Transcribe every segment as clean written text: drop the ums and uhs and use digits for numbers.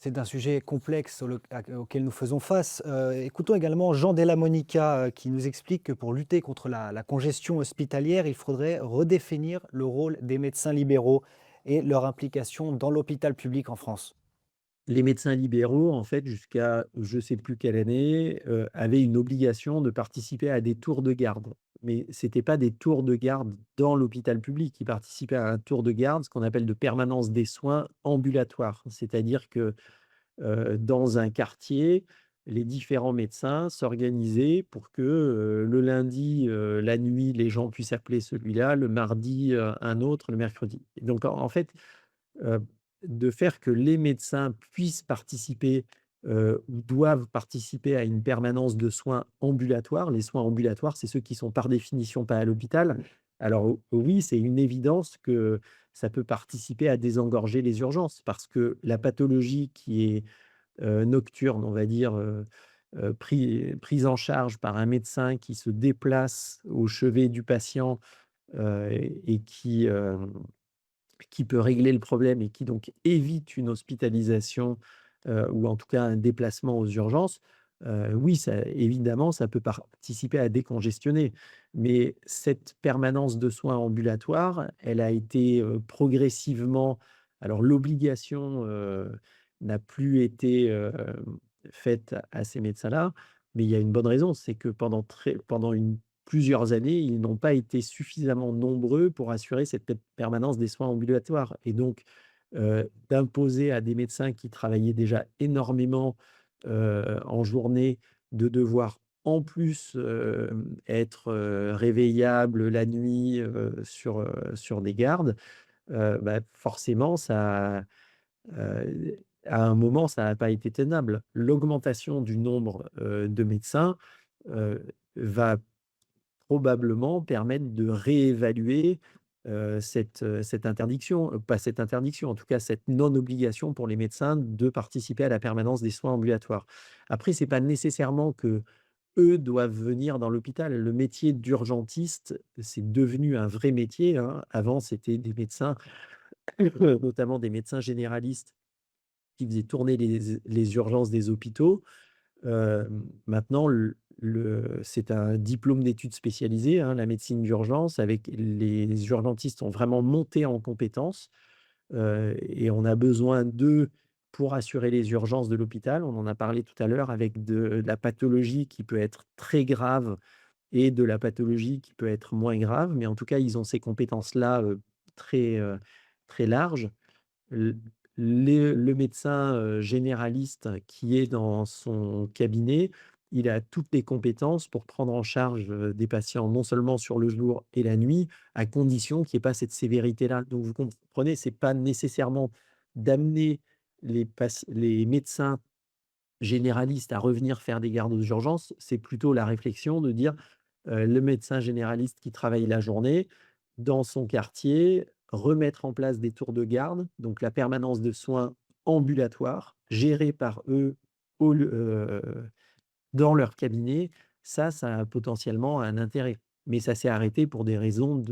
C'est un sujet complexe auquel nous faisons face. Écoutons également Jean Della Monica qui nous explique que pour lutter contre la congestion hospitalière, il faudrait redéfinir le rôle des médecins libéraux et leur implication dans l'hôpital public en France. Les médecins libéraux, en fait, jusqu'à je sais plus quelle année, avaient une obligation de participer à des tours de garde. Mais c'était pas des tours de garde dans l'hôpital public. Ils participaient à un tour de garde, ce qu'on appelle de permanence des soins ambulatoires. C'est-à-dire que, dans un quartier, les différents médecins s'organisaient pour que, le lundi, la nuit, les gens puissent appeler celui-là, le mardi, un autre, le mercredi. Et donc en fait, heu, de faire que les médecins puissent participer, ou doivent participer à une permanence de soins ambulatoires. Les soins ambulatoires, c'est ceux qui sont par définition pas à l'hôpital. Alors oui, c'est une évidence que ça peut participer à désengorger les urgences parce que la pathologie qui est, nocturne, on va dire, prise en charge par un médecin qui se déplace au chevet du patient, et qui peut régler le problème et qui donc évite une hospitalisation, ou en tout cas un déplacement aux urgences, oui, ça évidemment, ça peut participer à décongestionner. Mais cette permanence de soins ambulatoires, elle a été, progressivement alors l'obligation, n'a plus été, faite à ces médecins-là, mais il y a une bonne raison, c'est que pendant plusieurs années, ils n'ont pas été suffisamment nombreux pour assurer cette permanence des soins ambulatoires et donc, d'imposer à des médecins qui travaillaient déjà énormément, en journée, de devoir en plus, être, réveillables la nuit, sur des gardes, bah, forcément à un moment, ça n'a pas été tenable. L'augmentation du nombre, de médecins, va probablement permettre de réévaluer, cette interdiction, pas cette interdiction, en tout cas cette non-obligation pour les médecins de participer à la permanence des soins ambulatoires. Après, c'est pas nécessairement que eux doivent venir dans l'hôpital. Le métier d'urgentiste, c'est devenu un vrai métier, hein. Avant, c'était des médecins, notamment des médecins généralistes qui faisaient tourner les urgences des hôpitaux. Maintenant, c'est un diplôme d'études spécialisées, hein, la médecine d'urgence avec les urgentistes ont vraiment monté en compétences, et on a besoin d'eux pour assurer les urgences de l'hôpital. On en a parlé tout à l'heure avec de la pathologie qui peut être très grave et de la pathologie qui peut être moins grave, mais en tout cas, ils ont ces compétences-là, très, très larges. L le médecin, généraliste qui est dans son cabinet, il a toutes les compétences pour prendre en charge, des patients non seulement sur le jour et la nuit, à condition qu'il y ait pas cette sévérité-là. Donc vous comprenez, c'est pas nécessairement d'amener les médecins généralistes à revenir faire des gardes aux urgences, c'est plutôt la réflexion de dire, le médecin généraliste qui travaille la journée, dans son quartier, remettre en place des tours de garde, donc la permanence de soins ambulatoires, gérés par eux au lieu dans leur cabinet. Ça a potentiellement un intérêt. Mais ça s'est arrêté pour des raisons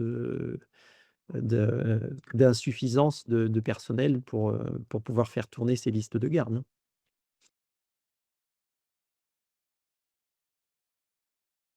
d'insuffisance de personnel pour pouvoir faire tourner ces listes de garde, hein.